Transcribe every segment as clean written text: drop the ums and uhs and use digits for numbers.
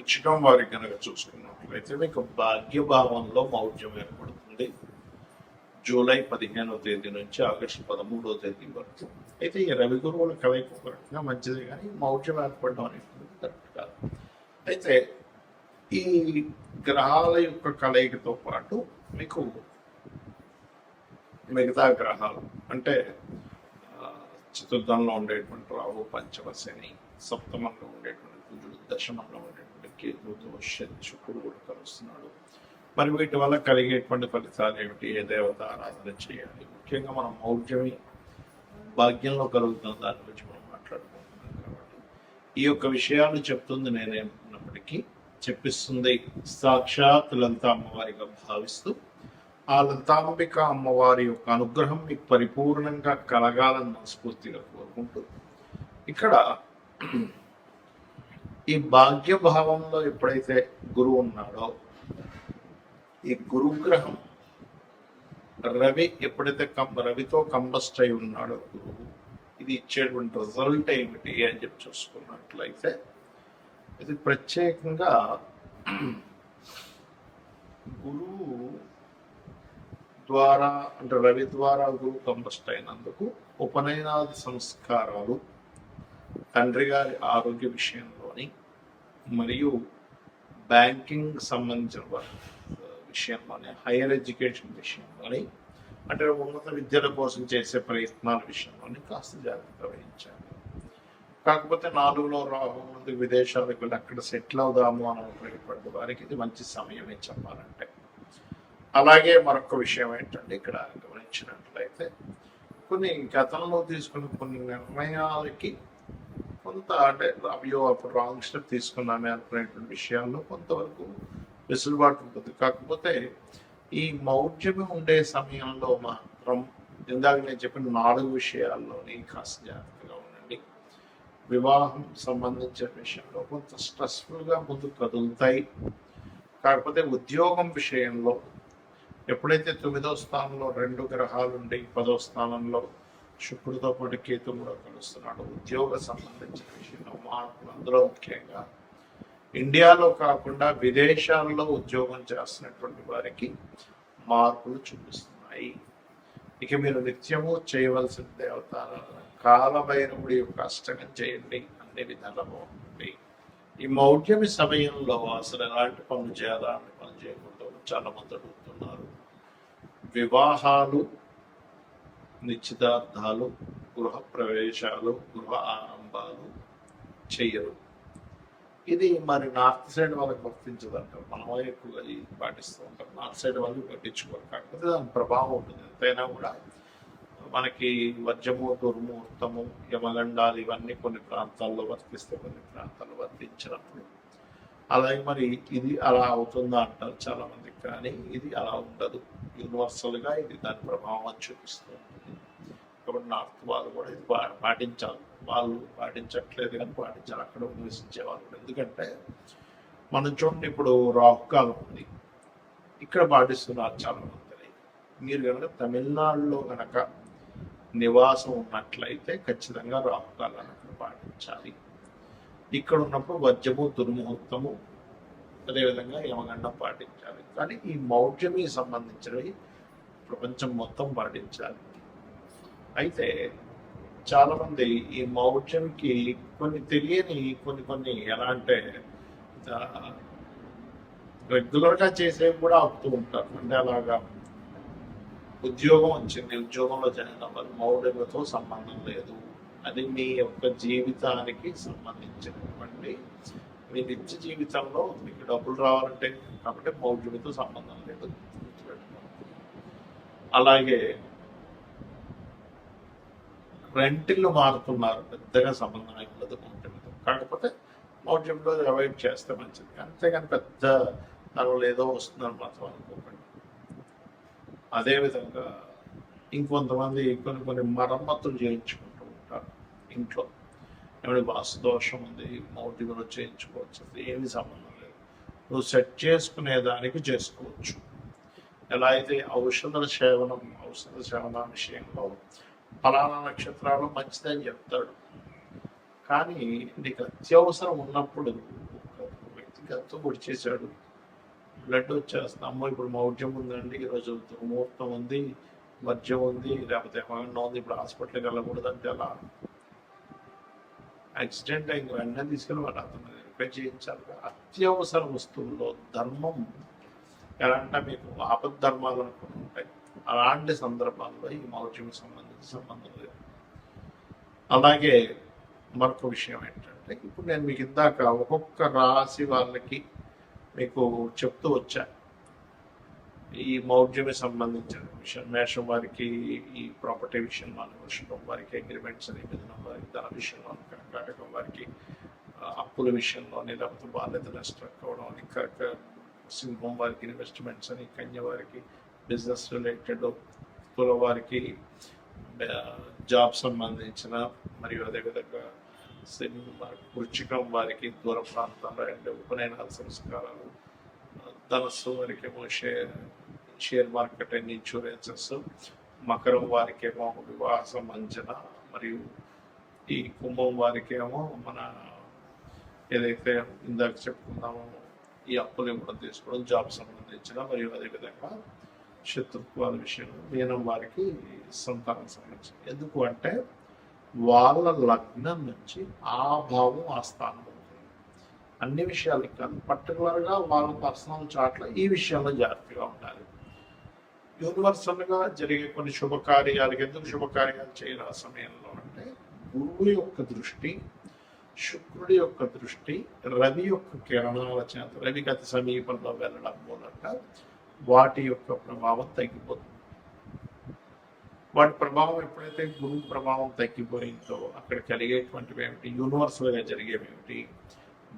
వృచ్చికం వారికి కనుక చూసుకున్నట్లయితే మీకు భాగ్యభావంలో మౌఢ్యం ఏర్పడుతుంది జూలై 15వ తేదీ నుంచి ఆగస్టు 13వ తేదీ వరకు. అయితే ఈ రవి గురువుల కలయిక ఒక రకంగా మంచిదే, కానీ మౌఢ్యం ఏర్పడడం అనేటువంటి కరెక్ట్ కాదు. అయితే ఈ గ్రహాల యొక్క కలయికతో పాటు మీకు మిగతా గ్రహాలు అంటే చతుర్థంలో ఉండేటువంటి రాహు, పంచమ శని, సప్తమంలో ఉండేటువంటి కుజుడు, దశమంలో ఉండేటువంటి కేతువుతో శుక్రుడు కూడా కలుస్తున్నాడు. మరి వీటి వల్ల కలిగేటువంటి ఫలితాలు ఏమిటి, ఏ దేవత ఆరాధన చేయాలి, ముఖ్యంగా మనం మౌఢ్యమి భాగ్యంలో కలుగుతున్న దాని గురించి మనం మాట్లాడుకుంటున్నాం. కాబట్టి ఈ యొక్క విషయాలు చెప్తుంది నేనేమన్నప్పటికీ చెప్పిస్తుంది సాక్షాత్ లలిత అమ్మవారిగా భావిస్తూ ఆ లలితాంబిక అమ్మవారి యొక్క అనుగ్రహం మీకు పరిపూర్ణంగా కలగాలని మనస్ఫూర్తిగా కోరుకుంటూ, ఇక్కడ ఈ భాగ్యభావంలో ఎప్పుడైతే గురువు ఉన్నాడో, ఈ గురుగ్రహం రవి ఎప్పుడైతే రవితో కంబస్ట్ అయి ఉన్నాడో గురువు, ఇది ఇచ్చేటువంటి రిజల్ట్ ఏమిటి అని చెప్పి చూసుకున్నట్లయితే ఇది ప్రత్యేకంగా గురువు ద్వారా అంటే రవి ద్వారా గురువు కంబస్ట్ అయినందుకు ఉపనయనాది సంస్కారాలు, తండ్రి గారి ఆరోగ్య విషయంలోని, మరియు బ్యాంకింగ్ సంబంధించిన విషయంలోని, హైయర్ ఎడ్యుకేషన్ విషయంలోని, అంటే ఉన్నత విద్యల కోసం చేసే ప్రయత్నాల విషయంలోని కాస్త జాగ్రత్త వహించాలి. కాకపోతే 4లో రాహు ముందు విదేశాలకు వెళ్ళి అక్కడ సెటిల్ అవుదాము అని ఉపయోగపడే వారికి ఇది మంచి సమయమే చెప్పాలంటే. అలాగే మరొక విషయం ఏంటంటే, ఇక్కడ గమనించినట్లయితే కొన్ని గతంలో తీసుకున్న కొన్ని నిర్ణయాలకి కొంత అంటే అయ్యో అప్పుడు రాంగ్ స్టెప్ తీసుకున్నామే అనుకునేటువంటి విషయాల్లో కొంతవరకు వెసులుబాటు ఉంటుంది. కాకపోతే ఈ మౌఢ్యమి ఉండే సమయంలో మాత్రం ఇందాక నేను చెప్పిన 4 విషయాల్లోని కాస్త జాగ్రత్తగా ఉండండి. వివాహం సంబంధించిన విషయంలో కొంత స్ట్రెస్ఫుల్గా ముందుకు కదులుతాయి. కాకపోతే ఉద్యోగం విషయంలో ఎప్పుడైతే 9వ స్థానంలో 2 గ్రహాలు ఉండి 10వ స్థానంలో శుక్రుడితో పాటు కేతు కూడా కలుస్తున్నాడు, ఉద్యోగ సంబంధించిన విషయంలో మార్పులు, అందులో ముఖ్యంగా ఇండియాలో కాకుండా విదేశాల్లో ఉద్యోగం చేస్తున్నటువంటి వారికి మార్పులు చూపిస్తున్నాయి. ఇక మీరు నిత్యము చేయవలసిన దేవతారాధన, కాలభైరవుడి యొక్క అష్టకం చేయండి, అన్ని విధాలా బాగుంటుంది. ఈ మౌఢ్యమి సమయంలో అసలు ఎలాంటి పనులు చేయాలని పనులు చేయకూడదు చాలా మంది అడుగుతున్నారు. వివాహాలు, నిశ్చితార్థాలు, గృహ ప్రవేశాలు, గృహ ఆరంభాలు చెయ్యరు. ఇది మరి నార్త్ సైడ్ వాళ్ళకి వర్తించదంటారు, మనమే ఎక్కువగా ఇది పాటిస్తూ ఉంటాం. నార్త్ సైడ్ వాళ్ళు పట్టించుకోరు, కాకపోతే దాని ప్రభావం ఉంటుంది. ఎంతైనా కూడా మనకి వజ్రము, దుర్ముహూర్తము, యమగండాలు ఇవన్నీ కొన్ని ప్రాంతాల్లో వర్తిస్తే కొన్ని ప్రాంతాల్లో వర్తించినప్పుడు అలాగే మరి ఇది అలా అవుతుందా అంటారు చాలా మందికి, కానీ ఇది అలా ఉండదు. యూనివర్సల్గా ఇది దాని ప్రభావం చూపిస్తుంది. కాబట్టి నార్త్ వాళ్ళు కూడా ఇది పాటించాలి. వాళ్ళు పాటించట్లేదు కానీ పాటించాలి అక్కడ నివసించే వాళ్ళు. ఎందుకంటే మనం చూడండి, ఇప్పుడు రాహుకాలం ఉంది, ఇక్కడ పాటిస్తున్నారు చాలా మంది. మీరు కనుక తమిళనాడులో కనుక నివాసం ఉన్నట్లయితే ఖచ్చితంగా రాహుకాలాన్ని అక్కడ పాటించాలి. ఇక్కడ ఉన్నప్పుడు వజ్రము, దుర్ముహూర్తము, అదేవిధంగా యమగండం పాటించాలి. కానీ ఈ మౌఢ్యమి సంబంధించినవి ప్రపంచం మొత్తం పాటించాలి. అయితే చాలామంది ఈ మౌఢ్యంకి కొన్ని తెలియని కొన్ని ఎలా అంటే రెగ్యులర్గా చేసేవి కూడా ఆపుతూ ఉంటారు. అంటే అలాగా ఉద్యోగం వచ్చింది, ఉద్యోగంలో జాయిన్ అవ్వాలి, మౌఢ్యముతో సంబంధం లేదు, అది మీ యొక్క జీవితానికి సంబంధించినటువంటి మీ నిత్య జీవితంలో మీకు డబ్బులు రావాలంటే కాబట్టి మౌఢ్యమితో సంబంధం లేదు. అలాగే రెంటిల్లు మారుతున్నారు, పెద్దగా సంబంధం ఉండదు మౌఢ్యంతో. కాకపోతే మౌఢ్యంలో అవాయిడ్ చేస్తే మంచిది, అంతేగాని పెద్ద దానివల్ల ఏదో వస్తుందని మాత్రం అనుకోకండి. అదేవిధంగా ఇంకొంతమంది కొన్ని మరమ్మతులు చేయించుకుంటూ ఉంటారు ఇంట్లో. ఏమైనా వాస్తు దోషం ఉంది, మౌఢ్యంలో చేయించుకోవచ్చు, ఏమి సంబంధం లేదు. నువ్వు సెట్ చేసుకునేదానికి చేసుకోవచ్చు. ఎలా అయితే ఔషధ సేవన విషయంలో ఫలానా నక్షత్రాలు మంచిదని చెప్తాడు, కానీ నీకు అత్యవసరం ఉన్నప్పుడు వ్యక్తిగత కత్తో పొడి చేశాడు, బ్లడ్ వచ్చేస్తుంది. అమ్మో ఇప్పుడు మౌఢ్యం ఉందండి, ఈరోజు ముహూర్తం ఉంది, మద్యం ఉంది, లేకపోతే ఏమైనా ఉంది, ఇప్పుడు హాస్పిటల్కి వెళ్ళకూడదంటే అలా యాక్సిడెంట్ అయింది, వెంటనే తీసుకెళ్ళి వాళ్ళు అతను రిపేర్ చేయించాలి. అత్యవసర వస్తువుల్లో ధర్మం ఎలా అంటే మీకు ఆపద్ ధర్మాలు అనుకుని ఉంటాయి, అలాంటి సందర్భాల్లో ఈ మౌఢ్యం సంబంధం లేదు. అలాగే మరొక విషయం ఏంటంటే, ఇప్పుడు నేను మీకు ఇందాక ఒక్కొక్క రాశి వాళ్ళకి మీకు చెప్తూ వచ్చా ఈ మౌఢ్యమే సంబంధించిన విషయం. మేషం వారికి ఈ ప్రాపర్టీ విషయంలో, వృషభం వారికి అగ్రిమెంట్స్ అని, మిథునం వారికి ధన విషయంలో, కర్కాటకం వారికి అప్పుల విషయంలోని, లేకపోతే బాధ్యతలు స్ట్రక్ అవడం అని, సింహం వారికి ఇన్వెస్ట్మెంట్స్ అని, కన్య వారికి బిజినెస్ రిలేటెడ్, తుల వారికి జాబ్ సంబంధించిన, మరియు అదేవిధంగా వృచ్చికం వారికి దూర ప్రాంతంలో అంటే ఉపనయనాల సంస్కారాలు, ధనస్సు వారికి ఏమో షేర్ మార్కెట్ అండ్ ఇన్సూరెన్సెస్, మకరం వారికి ఏమో వివాహ సంబంధించిన, మరియు ఈ కుంభం వారికి ఏమో మన ఏదైతే ఇందాక చెప్పుకున్నామో ఈ అప్పులు ఇవ్వడం తీసుకోవడం, జాబ్ సంబంధించిన, మరియు అదేవిధంగా శత్రుత్వాల విషయంలో, మీనం వారికి సంతానం సంబంధించిన. ఎందుకు అంటే వాళ్ళ లగ్నం నుంచి ఆ భావం ఆ స్థానం అవుతుంది. అన్ని విషయాలకి కాదు, పర్టికులర్గా వాళ్ళ పర్సనల్ చాట్లో ఈ విషయంలో జాగ్రత్తగా ఉండాలి. యూనివర్సల్గా జరిగే కొన్ని శుభకార్యాలకి ఎందుకు శుభకార్యాలు చేయాలి ఆ సమయంలో అంటే, గురువు యొక్క దృష్టి, శుక్రుడి యొక్క దృష్టి, రవి యొక్క కిరణాల చేత, రవికి అతి సమీపంలో వెళ్ళడం మూలంగా వాటి యొక్క ప్రభావం తగ్గిపోతుంది. వాటి ప్రభావం ఎప్పుడైతే గురువు ప్రభావం తగ్గిపోయిందో అక్కడ కలిగేటువంటివి ఏమిటి, యూనివర్సల్గా జరిగేవి ఏమిటి,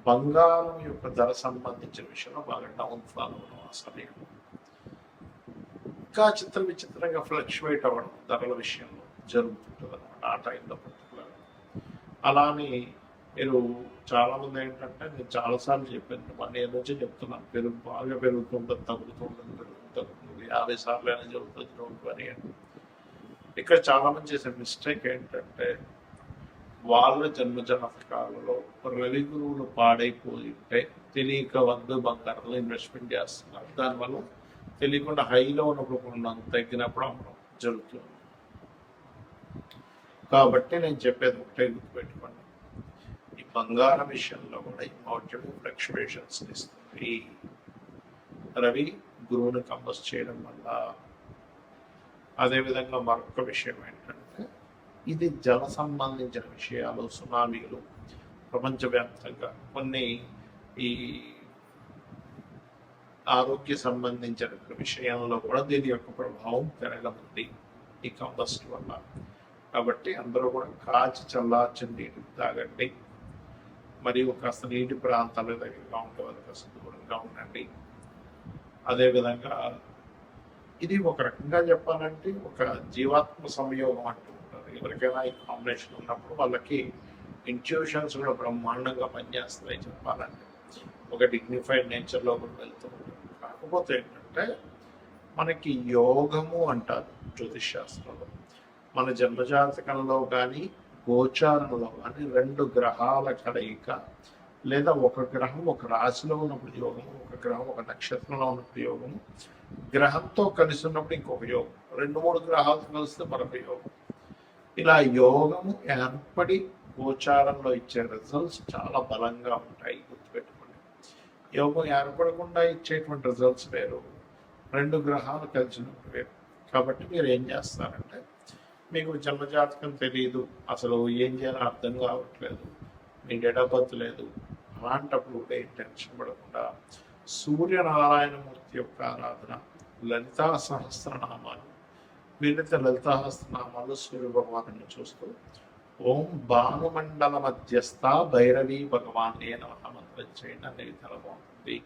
బంగారం యొక్క ధర సంబంధించిన విషయంలో బాగా డౌన్ ఫాల్ అవ్వడం ఆ సమయం, ఇంకా విచిత్రంగా ఫ్లక్చువేట్ అవ్వడం ధరల విషయంలో జరుగుతుంటుంది అనమాట ఆ టైంలో పర్టికులర్. అలానే మీరు చాలామంది ఏంటంటే, నేను చాలాసార్లు చెప్పాను, 1 year నుంచి చెప్తున్నాను, బాగా పెరుగుతుంటుంది, తగ్గుతుంది, 50 సార్లు అయినా జరుగుతుంది, డోంట్ వరీ అని. ఇక్కడ చాలా మంది చేసే మిస్టేక్ ఏంటంటే, వాళ్ళ జన్మజాతకాలలో రవి గురువులు పాడైపోయి ఉంటే తెలియక బంగారంలో ఇన్వెస్ట్మెంట్ చేస్తున్నారు. దానివల్ల తెలియకుండా హైలో ఉన్నప్పుడు కొన్నాను, తగ్గినప్పుడు అమ్మడం జరుగుతుంది. కాబట్టి నేను చెప్పేది ఒకటే గుర్తుపెట్టుకోండి, ఈ బంగారం విషయంలో కూడా ఈ మౌఢ్యం ఫ్లక్చువేషన్స్ ఇస్తుంది. రవి గురువుని కంబస్ చేయడం వల్ల. అదేవిధంగా మరొక విషయం ఏంటంటే, ఇది జల సంబంధించిన విషయాలు, సునామీలు, ప్రపంచవ్యాప్తంగా కొన్ని ఈ ఆరోగ్య సంబంధించిన విషయంలో కూడా దీని యొక్క ప్రభావం పెరగనుంది ఈ కంబస్ట్ వల్ల. కాబట్టి అందరూ కూడా కాచి చల్లార్చిన నీటి తాగండి, మరియు కాస్త నీటి ప్రాంతాల దగ్గరగా ఉండేవాళ్ళు కాస్త దూరంగా ఉండండి. అదేవిధంగా ఇది ఒక రకంగా చెప్పాలంటే ఒక జీవాత్మ సంయోగం అంటూ ఉంటారు. ఎవరికైనా ఈ కాంబినేషన్ ఉన్నప్పుడు వాళ్ళకి ఇంట్యూషన్స్ కూడా బ్రహ్మాండంగా పనిచేస్తాయి చెప్పాలంటే, ఒక డిగ్నిఫైడ్ నేచర్లో కూడా వెళ్తూ ఉంటారు. కాకపోతే ఏంటంటే, మనకి యోగము అంటారు జ్యోతిష్ శాస్త్రంలో, మన జన్మజాతకంలో కానీ గోచారంలో కానీ 2 గ్రహాల కలయిక, లేదా ఒక గ్రహం ఒక రాశిలో ఉన్నప్పుడు యోగము, ఒక గ్రహం ఒక నక్షత్రంలో ఉన్నప్పుడు యోగము, గ్రహంతో కలిసి ఉన్నప్పుడు ఇంకొక యోగం, 2-3 గ్రహాలతో కలిస్తే మరొక యోగం. ఇలా యోగము ఏర్పడి గోచారంలో ఇచ్చే రిజల్ట్స్ చాలా బలంగా ఉంటాయి, గుర్తుపెట్టుకోండి. యోగం ఏర్పడకుండా ఇచ్చేటువంటి రిజల్ట్స్ వేరు, 2 గ్రహాలు కలిసినప్పుడు వేరు. కాబట్టి మీరు ఏం చేస్తారంటే, మీకు జన్మజాతకం తెలియదు, అసలు ఏం చేయాలో అర్థం కావట్లేదు, మీ డేట్ ఆఫ్ బర్త్ లేదు, అలాంటప్పుడు కూడా ఏం టెన్షన్ పడకుండా సూర్యనారాయణమూర్తి యొక్క ఆరాధన, లలితా సహస్రనామాలు, వీలైతే లలితా సహస్రనామాలు సూర్య భగవాను చూస్తూ ఓం భానుమండల మధ్యస్థ భైరవీ భగవాన్ నమః మంత్రం చేయండి అనేది చాలా బాగుంటుంది.